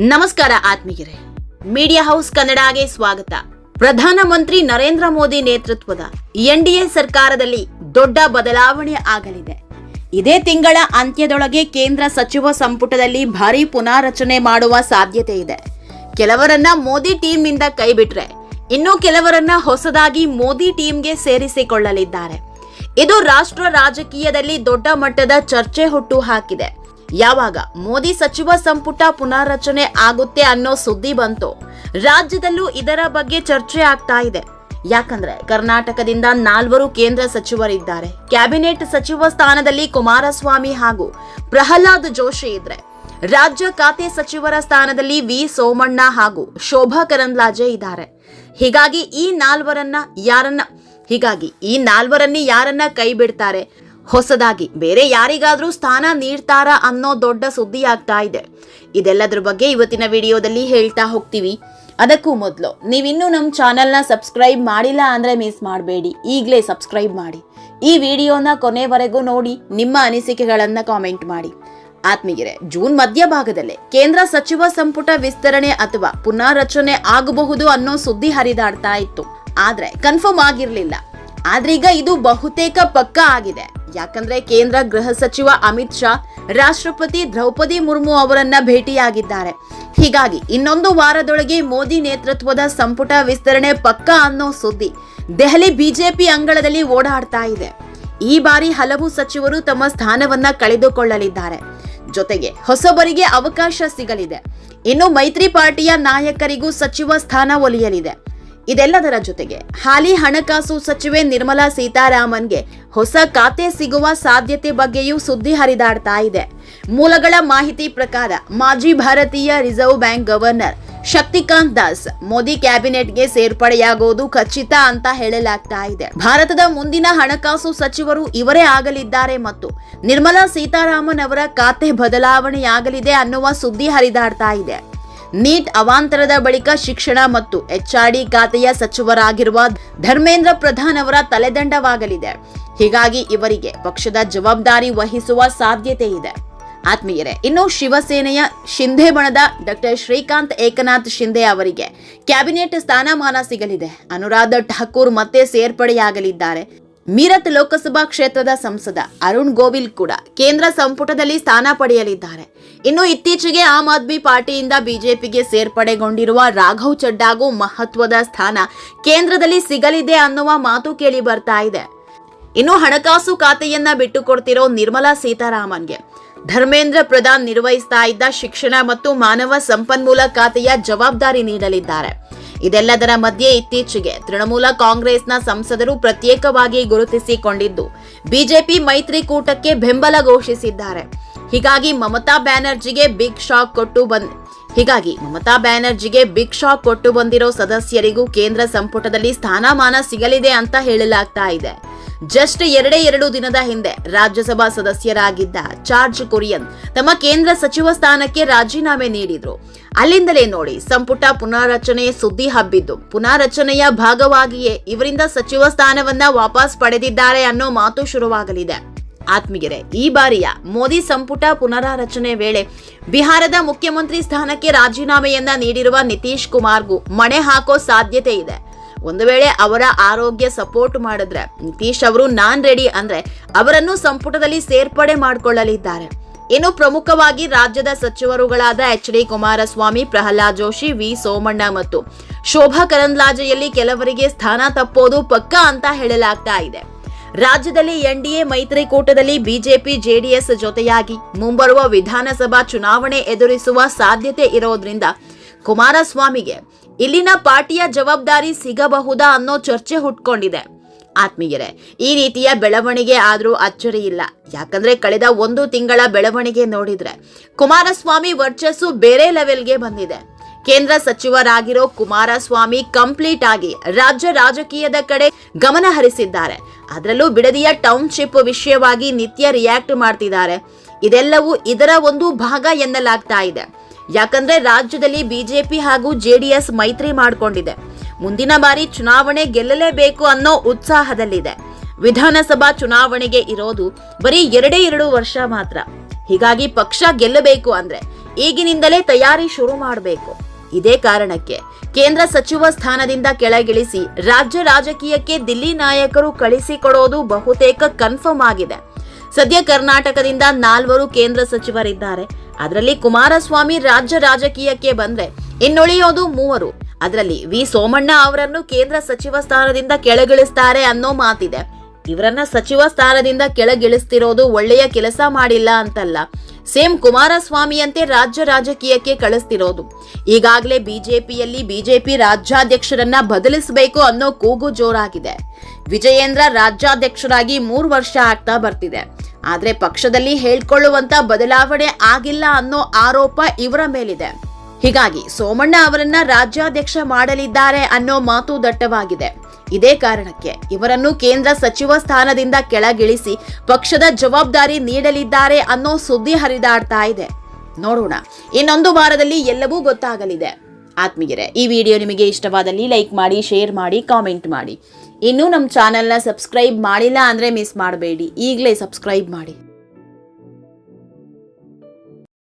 ನಮಸ್ಕಾರ ಆತ್ಮೀಯರೇ, media house ಕನ್ನಡಗೆ ಸ್ವಾಗತ. ಪ್ರಧಾನಮಂತ್ರಿ ನರೇಂದ್ರ ಮೋದಿ ನೇತೃತ್ವದ ಎನ್ಡಿಎ ಸರ್ಕಾರದಲ್ಲಿ ದೊಡ್ಡ ಬದಲಾವಣೆ ಆಗಲಿದೆ. ಇದೇ ತಿಂಗಳ ಅಂತ್ಯದೊಳಗೆ ಕೇಂದ್ರ ಸಚಿವ ಸಂಪುಟದಲ್ಲಿ ಭಾರಿ ಪುನಾರಚನೆ ಮಾಡುವ ಸಾಧ್ಯತೆ ಇದೆ. ಕೆಲವರನ್ನ ಮೋದಿ ಟೀಮ್ ಇಂದ ಕೈಬಿಟ್ರೆ ಇನ್ನು ಕೆಲವರನ್ನ ಹೊಸದಾಗಿ ಮೋದಿ ಟೀಮ್ಗೆ ಸೇರಿಸಿಕೊಳ್ಳಲಿದ್ದಾರೆ. ಇದು ರಾಷ್ಟ್ರ ರಾಜಕೀಯದಲ್ಲಿ ದೊಡ್ಡ ಮಟ್ಟದ ಚರ್ಚೆ ಹುಟ್ಟು ಹಾಕಿದೆ. ಯಾವಾಗ ಮೋದಿ ಸಚಿವ ಸಂಪುಟ ಪುನಾರಚನೆ ಆಗುತ್ತೆ ಅನ್ನೋ ಸುದ್ದಿ ಬಂತು, ರಾಜ್ಯದಲ್ಲೂ ಇದರ ಬಗ್ಗೆ ಚರ್ಚೆ ಆಗ್ತಾ ಇದೆ. ಯಾಕಂದ್ರೆ ಕರ್ನಾಟಕದಿಂದ 4 ಕೇಂದ್ರ ಸಚಿವರಿದ್ದಾರೆ. ಕ್ಯಾಬಿನೆಟ್ ಸಚಿವ ಸ್ಥಾನದಲ್ಲಿ ಕುಮಾರಸ್ವಾಮಿ ಹಾಗೂ ಪ್ರಹ್ಲಾದ್ ಜೋಶಿ ಇದ್ರೆ, ರಾಜ್ಯ ಖಾತೆ ಸಚಿವರ ಸ್ಥಾನದಲ್ಲಿ ವಿ ಸೋಮಣ್ಣ ಹಾಗೂ ಶೋಭಾ ಕರಂದ್ಲಾಜೆ ಇದ್ದಾರೆ. ಹೀಗಾಗಿ ಈ ನಾಲ್ವರನ್ನ ಯಾರನ್ನ ಕೈ ಬಿಡ್ತಾರೆ, ಹೊಸದಾಗಿ ಬೇರೆ ಯಾರಿಗಾದ್ರೂ ಸ್ಥಾನ ನೀಡ್ತಾರಾ ಅನ್ನೋ ದೊಡ್ಡ ಸುದ್ದಿ ಆಗ್ತಾ ಇದೆ. ಇದೆಲ್ಲದ್ರ ಬಗ್ಗೆ ಇವತ್ತಿನ ವಿಡಿಯೋದಲ್ಲಿ ಹೇಳ್ತಾ ಹೋಗ್ತೀವಿ. ಅದಕ್ಕೂ ಮೊದಲು ನೀವಿನ್ನೂ ನಮ್ಮ ಚಾನೆಲ್ನ ಸಬ್ಸ್ಕ್ರೈಬ್ ಮಾಡಿಲ್ಲ ಅಂದ್ರೆ ಮಿಸ್ ಮಾಡಬೇಡಿ, ಈಗಲೇ ಸಬ್ಸ್ಕ್ರೈಬ್ ಮಾಡಿ. ಈ ವಿಡಿಯೋನ ಕೊನೆವರೆಗೂ ನೋಡಿ, ನಿಮ್ಮ ಅನಿಸಿಕೆಗಳನ್ನ ಕಾಮೆಂಟ್ ಮಾಡಿ. ಆತ್ಮೀಯರೇ, ಜೂನ್ ಮಧ್ಯಭಾಗದಲ್ಲೇ ಕೇಂದ್ರ ಸಚಿವ ಸಂಪುಟ ವಿಸ್ತರಣೆ ಅಥವಾ ಪುನಾರಚನೆ ಆಗಬಹುದು ಅನ್ನೋ ಸುದ್ದಿ ಹರಿದಾಡ್ತಾ ಇತ್ತು. ಆದ್ರೆ ಕನ್ಫರ್ಮ್ ಆಗಿರ್ಲಿಲ್ಲ. ಆದ್ರೀಗ ಇದು ಬಹುತೇಕ ಪಕ್ಕಾ ಆಗಿದೆ. ಯಾಕಂದ್ರೆ ಕೇಂದ್ರ ಗೃಹ ಸಚಿವ ಅಮಿತ್ ಶಾ ರಾಷ್ಟ್ರಪತಿ ದ್ರೌಪದಿ ಮುರ್ಮು ಅವರನ್ನ ಭೇಟಿಯಾಗಿದ್ದಾರೆ. ಹೀಗಾಗಿ ಇನ್ನೊಂದು ವಾರದೊಳಗೆ ಮೋದಿ ನೇತೃತ್ವದ ಸಂಪುಟ ವಿಸ್ತರಣೆ ಪಕ್ಕಾ ಅನ್ನೋ ಸುದ್ದಿ ದೆಹಲಿ ಬಿಜೆಪಿ ಅಂಗಳದಲ್ಲಿ ಓಡಾಡ್ತಾ ಇದೆ. ಈ ಬಾರಿ ಹಲವು ಸಚಿವರು ತಮ್ಮ ಸ್ಥಾನವನ್ನ ಕಳೆದುಕೊಳ್ಳಲಿದ್ದಾರೆ. ಜೊತೆಗೆ ಹೊಸಬರಿಗೆ ಅವಕಾಶ ಸಿಗಲಿದೆ. ಇನ್ನು ಮೈತ್ರಿ ಪಾರ್ಟಿಯ ನಾಯಕರಿಗೂ ಸಚಿವ ಸ್ಥಾನ ಒಲಿಯಲಿದೆ. ಇದೆಲ್ಲದರ ಜೊತೆಗೆ ಹಾಲಿ ಹಣಕಾಸು ಸಚಿವೆ ನಿರ್ಮಲಾ ಸೀತಾರಾಮನ್ಗೆ ಹೊಸ ಖಾತೆ ಸಿಗುವ ಸಾಧ್ಯತೆ ಬಗ್ಗೆಯೂ ಸುದ್ದಿ ಹರಿದಾಡ್ತಾ ಇದೆ. ಮೂಲಗಳ ಮಾಹಿತಿ ಪ್ರಕಾರ ಮಾಜಿ ಭಾರತೀಯ reserve bank governor Shaktikanta Das Modi ಕ್ಯಾಬಿನೆಟ್ಗೆ ಸೇರ್ಪಡೆಯಾಗೋದು ಖಚಿತ ಅಂತ ಹೇಳಲಾಗ್ತಾ ಇದೆ. ಭಾರತದ ಮುಂದಿನ ಹಣಕಾಸು ಸಚಿವರು ಇವರೇ ಆಗಲಿದ್ದಾರೆ ಮತ್ತು ನಿರ್ಮಲಾ ಸೀತಾರಾಮನ್ ಅವರ ಖಾತೆ ಬದಲಾವಣೆಯಾಗಲಿದೆ ಅನ್ನುವ ಸುದ್ದಿ ಹರಿದಾಡ್ತಾ ಇದೆ. ನೀಟ್ ಅವಾಂತರದ ಬಳಿಕ ಶಿಕ್ಷಣ ಮತ್ತು ಎಚ್ಆರ್ಡಿ ಖಾತೆಯ ಸಚಿವರಾಗಿರುವ ಧರ್ಮೇಂದ್ರ ಪ್ರಧಾನ್ ಅವರ ತಲೆದಂಡವಾಗಲಿದೆ. ಹೀಗಾಗಿ ಇವರಿಗೆ ಪಕ್ಷದ ಜವಾಬ್ದಾರಿ ವಹಿಸುವ ಸಾಧ್ಯತೆ ಇದೆ. ಆತ್ಮೀಯರೇ, ಇನ್ನು ಶಿವಸೇನೆಯ ಶಿಂಧೆ ಬಣದ ಡಾಕ್ಟರ್ ಶ್ರೀಕಾಂತ್ ಏಕನಾಥ್ ಶಿಂಧೆ ಅವರಿಗೆ ಕ್ಯಾಬಿನೆಟ್ ಸ್ಥಾನಮಾನ ಸಿಗಲಿದೆ. ಅನುರಾಧ ಠಾಕೂರ್ ಮತ್ತೆ ಸೇರ್ಪಡೆಯಾಗಲಿದ್ದಾರೆ. ಮೀರತ್ ಲೋಕಸಭಾ ಕ್ಷೇತ್ರದ ಸಂಸದ ಅರುಣ್ ಗೋವಿಲ್ ಕೂಡ ಕೇಂದ್ರ ಸಂಪುಟದಲ್ಲಿ ಸ್ಥಾನ ಪಡೆಯಲಿದ್ದಾರೆ. ಇನ್ನು ಇತ್ತೀಚೆಗೆ ಆಮ್ ಆದ್ಮಿ ಪಾರ್ಟಿಯಿಂದ ಬಿಜೆಪಿಗೆ ಸೇರ್ಪಡೆಗೊಂಡಿರುವ ರಾಘವ್ ಚಡ್ಡಾಗೂ ಮಹತ್ವದ ಸ್ಥಾನ ಕೇಂದ್ರದಲ್ಲಿ ಸಿಗಲಿದೆ ಅನ್ನುವ ಮಾತು ಕೇಳಿ ಬರ್ತಾ ಇದೆ. ಇನ್ನು ಹಣಕಾಸು ಖಾತೆಯನ್ನ ಬಿಟ್ಟುಕೊಡ್ತಿರೋ ನಿರ್ಮಲಾ ಸೀತಾರಾಮನ್ಗೆ ಧರ್ಮೇಂದ್ರ ಪ್ರಧಾನ್ ನಿರ್ವಹಿಸ್ತಾ ಇದ್ದ ಶಿಕ್ಷಣ ಮತ್ತು ಮಾನವ ಸಂಪನ್ಮೂಲ ಖಾತೆಯ ಜವಾಬ್ದಾರಿ ನೀಡಲಿದ್ದಾರೆ. ಇದೆಲ್ಲದರ ಮಧ್ಯೆ ಇತ್ತೀಚೆಗೆ ತೃಣಮೂಲ ಕಾಂಗ್ರೆಸ್ನ ಸಂಸದರು ಪ್ರತ್ಯೇಕವಾಗಿ ಗುರುತಿಸಿಕೊಂಡಿದ್ದು ಬಿಜೆಪಿ ಮೈತ್ರಿಕೂಟಕ್ಕೆ ಬೆಂಬಲ ಘೋಷಿಸಿದ್ದಾರೆ. ಹೀಗಾಗಿ ಮಮತಾ ಬ್ಯಾನರ್ಜಿಗೆ ಬಿಗ್ ಶಾಕ್ ಕೊಟ್ಟು ಬಂದಿರೋ ಸದಸ್ಯರಿಗೂ ಕೇಂದ್ರ ಸಂಪುಟದಲ್ಲಿ ಸ್ಥಾನಮಾನ ಸಿಗಲಿದೆ ಅಂತ ಹೇಳಲಾಗ್ತಾ ಇದೆ. ಜಸ್ಟ್ 2 ದಿನದ ಹಿಂದೆ ರಾಜ್ಯಸಭಾ ಸದಸ್ಯರಾಗಿದ್ದ ಜಾರ್ಜ್ ಕುರಿಯನ್ ತಮ್ಮ ಕೇಂದ್ರ ಸಚಿವ ಸ್ಥಾನಕ್ಕೆ ರಾಜೀನಾಮೆ ನೀಡಿದ್ರು. ಅಲ್ಲಿಂದಲೇ ನೋಡಿ ಸಂಪುಟ ಪುನಾರಚನೆ ಸುದ್ದಿ ಹಬ್ಬಿದ್ದು. ಪುನಾರಚನೆಯ ಭಾಗವಾಗಿಯೇ ಇವರಿಂದ ಸಚಿವ ಸ್ಥಾನವನ್ನ ವಾಪಸ್ ಪಡೆದಿದ್ದಾರೆ ಅನ್ನೋ ಮಾತು ಶುರುವಾಗಲಿದೆ. ಆತ್ಮೀಯರೇ, ಈ ಬಾರಿಯ ಮೋದಿ ಸಂಪುಟ ಪುನರಾರಚನೆ ವೇಳೆ ಬಿಹಾರದ ಮುಖ್ಯಮಂತ್ರಿ ಸ್ಥಾನಕ್ಕೆ ರಾಜೀನಾಮೆಯನ್ನ ನೀಡಿರುವ ನಿತೀಶ್ ಕುಮಾರ್ಗೂ ಮಣೆ ಹಾಕೋ ಸಾಧ್ಯತೆ ಇದೆ. ಒಂದು ವೇಳೆ ಅವರ ಆರೋಗ್ಯ ಸಪೋರ್ಟ್ ಮಾಡಿದ್ರೆ ನಿತೀಶ್ ಅವರು ನಾನ್ ರೆಡಿ ಅಂದ್ರೆ ಅವರನ್ನು ಸಂಪುಟದಲ್ಲಿ ಸೇರ್ಪಡೆ ಮಾಡಿಕೊಳ್ಳಲಿದ್ದಾರೆ. ಇನ್ನು ಪ್ರಮುಖವಾಗಿ ರಾಜ್ಯದ ಸಚಿವರುಗಳಾದ ಎಚ್.ಡಿ. ಕುಮಾರಸ್ವಾಮಿ, ಪ್ರಹ್ಲಾದ್ ಜೋಶಿ, ವಿ ಸೋಮಣ್ಣ ಮತ್ತು ಶೋಭಾ ಕರಂದ್ಲಾಜೆಯಲ್ಲಿ ಕೆಲವರಿಗೆ ಸ್ಥಾನ ತಪ್ಪೋದು ಪಕ್ಕಾ ಅಂತ ಹೇಳಲಾಗ್ತಾ ಇದೆ. ರಾಜ್ಯದಲ್ಲಿ ಎನ್ಡಿಎ ಮೈತ್ರಿಕೂಟದಲ್ಲಿ ಬಿಜೆಪಿ ಜೆಡಿಎಸ್ ಜೊತೆಯಾಗಿ ಮುಂಬರುವ ವಿಧಾನಸಭಾ ಚುನಾವಣೆ ಎದುರಿಸುವ ಸಾಧ್ಯತೆ ಇರೋದ್ರಿಂದ ಕುಮಾರಸ್ವಾಮಿಗೆ ಇಲ್ಲಿನ ಪಾರ್ಟಿಯ ಜವಾಬ್ದಾರಿ ಸಿಗಬಹುದಾ ಅನ್ನೋ ಚರ್ಚೆ ಹುಟ್ಕೊಂಡಿದೆ. ಆತ್ಮೀಯರೇ, ಈ ರೀತಿಯ ಬೆಳವಣಿಗೆ ಆದ್ರೂ ಅಚ್ಚರಿ ಇಲ್ಲ. ಯಾಕಂದ್ರೆ ಕಳೆದ 1 ತಿಂಗಳ ಬೆಳವಣಿಗೆ ನೋಡಿದ್ರೆ ಕುಮಾರಸ್ವಾಮಿ ವರ್ಚಸ್ಸು ಬೇರೆ ಲೆವೆಲ್ಗೆ ಬಂದಿದೆ. ಕೇಂದ್ರ ಸಚಿವರಾಗಿರೋ ಕುಮಾರಸ್ವಾಮಿ ಕಂಪ್ಲೀಟ್ ಆಗಿ ರಾಜ್ಯ ರಾಜಕೀಯದ ಕಡೆ ಗಮನ ಹರಿಸಿದ್ದಾರೆ. ಅದರಲ್ಲೂ ಬಿಡದಿಯ ಟೌನ್ಶಿಪ್ ವಿಷಯವಾಗಿ ನಿತ್ಯ ರಿಯಾಕ್ಟ್ ಮಾಡ್ತಿದ್ದಾರೆ. ಇದೆಲ್ಲವೂ ಇದರ ಒಂದು ಭಾಗ ಎನ್ನಲಾಗ್ತಾ ಇದೆ. ಯಾಕಂದ್ರೆ ರಾಜ್ಯದಲ್ಲಿ ಬಿಜೆಪಿ ಹಾಗೂ ಜೆಡಿಎಸ್ ಮೈತ್ರಿ ಮಾಡಿಕೊಂಡಿದೆ. ಮುಂದಿನ ಬಾರಿ ಚುನಾವಣೆ ಗೆಲ್ಲಲೇಬೇಕು ಅನ್ನೋ ಉತ್ಸಾಹದಲ್ಲಿದೆ. ವಿಧಾನಸಭಾ ಚುನಾವಣೆಗೆ ಇರೋದು ಬರೀ 2 ವರ್ಷ ಮಾತ್ರ. ಹೀಗಾಗಿ ಪಕ್ಷ ಗೆಲ್ಲಬೇಕು ಅಂದ್ರೆ ಈಗಿನಿಂದಲೇ ತಯಾರಿ ಶುರು ಮಾಡಬೇಕು. ಇದೇ ಕಾರಣಕ್ಕೆ ಕೇಂದ್ರ ಸಚಿವ ಸ್ಥಾನದಿಂದ ಕೆಳಗಿಳಿಸಿ ರಾಜ್ಯ ರಾಜಕೀಯಕ್ಕೆ ದಿಲ್ಲಿ ನಾಯಕರು ಕಳಿಸಿಕೊಡೋದು ಬಹುತೇಕ ಕನ್ಫರ್ಮ್ ಆಗಿದೆ. ಸದ್ಯ ಕರ್ನಾಟಕದಿಂದ 4 ಕೇಂದ್ರ ಸಚಿವರಿದ್ದಾರೆ. ಅದರಲ್ಲಿ ಕುಮಾರಸ್ವಾಮಿ ರಾಜ್ಯ ರಾಜಕೀಯಕ್ಕೆ ಬಂದ್ರೆ ಇನ್ನುಳಿಯೋದು 3. ಅದರಲ್ಲಿ ವಿ ಸೋಮಣ್ಣ ಅವರನ್ನು ಕೇಂದ್ರ ಸಚಿವ ಸ್ಥಾನದಿಂದ ಕೆಳಗಿಳಿಸ್ತಾರೆ ಅನ್ನೋ ಮಾತಿದೆ. ಇವರನ್ನ ಸಚಿವ ಸ್ಥಾನದಿಂದ ಕೆಳಗಿಳಿಸ್ತಿರೋದು ಒಳ್ಳೆಯ ಕೆಲಸ ಮಾಡಿಲ್ಲ ಅಂತಲ್ಲ, ಸೇಮ್ ಕುಮಾರಸ್ವಾಮಿಯಂತೆ ರಾಜ್ಯ ರಾಜಕೀಯಕ್ಕೆ ಕಳಿಸ್ತಿರೋದು. ಈಗಾಗಲೇ ಬಿಜೆಪಿಯಲ್ಲಿ ಬಿಜೆಪಿ ರಾಜ್ಯಾಧ್ಯಕ್ಷರನ್ನ ಬದಲಿಸಬೇಕು ಅನ್ನೋ ಕೂಗು ಜೋರಾಗಿದೆ. ವಿಜಯೇಂದ್ರ ರಾಜ್ಯಾಧ್ಯಕ್ಷರಾಗಿ 3 ವರ್ಷ ಆಗ್ತಾ ಬರ್ತಿದೆ. ಆದ್ರೆ ಪಕ್ಷದಲ್ಲಿ ಹೇಳ್ಕೊಳ್ಳುವಂತ ಬದಲಾವಣೆ ಆಗಿಲ್ಲ ಅನ್ನೋ ಆರೋಪ ಇವರ ಮೇಲಿದೆ. ಹೀಗಾಗಿ ಸೋಮಣ್ಣ ಅವರನ್ನ ರಾಜ್ಯಾಧ್ಯಕ್ಷ ಮಾಡಲಿದ್ದಾರೆ ಅನ್ನೋ ಮಾತು ದಟ್ಟವಾಗಿದೆ. ಇದೇ ಕಾರಣಕ್ಕೆ ಇವರನ್ನು ಕೇಂದ್ರ ಸಚಿವ ಸ್ಥಾನದಿಂದ ಕೆಳಗಿಳಿಸಿ ಪಕ್ಷದ ಜವಾಬ್ದಾರಿ ನೀಡಲಿದ್ದಾರೆ ಅನ್ನೋ ಸುದ್ದಿ ಹರಿದಾಡ್ತಾ ಇದೆ. ನೋಡೋಣ, ಇನ್ನೊಂದು ವಾರದಲ್ಲಿ ಎಲ್ಲವೂ ಗೊತ್ತಾಗಲಿದೆ. ಆತ್ಮೀಯರೇ, ಈ ವಿಡಿಯೋ ನಿಮಗೆ ಇಷ್ಟವಾದಲ್ಲಿ ಲೈಕ್ ಮಾಡಿ, ಶೇರ್ ಮಾಡಿ, ಕಾಮೆಂಟ್ ಮಾಡಿ. ಇನ್ನೂ ನಮ್ಮ ಚಾನೆಲ್ನ ಸಬ್ಸ್ಕ್ರೈಬ್ ಮಾಡಿಲ್ಲ ಅಂದ್ರೆ ಮಿಸ್ ಮಾಡಬೇಡಿ, ಈಗಲೇ ಸಬ್ಸ್ಕ್ರೈಬ್ ಮಾಡಿ.